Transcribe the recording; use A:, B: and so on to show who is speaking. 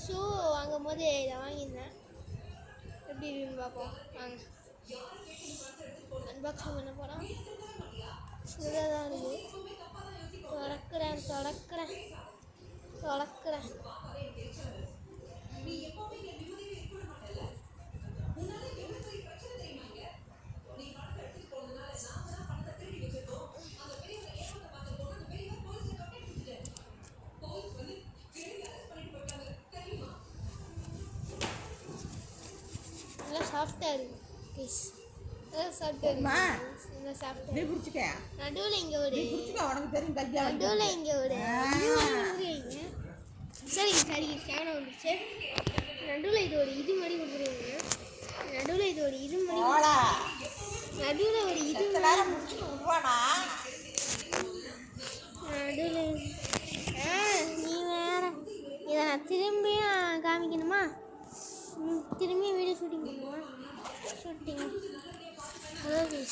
A: Shoe வாங்கும் போது இதை வாங்கியிருந்தேன். எப்படி இருக்குன்னு பார்ப்போம் வாங்க. அன்பாக்சிங் பண்ண போகிறோம். இதாக தான் இருக்குது. தொடக்கிறேன். நல்லா சாஃப்டாக இருக்குது பீஸ். நடுவில் இங்கே ஒரு சரி சேனை வந்துச்சு. நடுவில் இது ஒரு இது மாதிரி கொடுத்துருவீங்க. நடுவில் இது ஒரு இது மாதிரி நடுவில் நீ வேற இதை நான் திரும்பியும் காமிக்கணுமா? திரும்பியும் வீடியோ ஷூட்டிங் பண்ணுவேன்.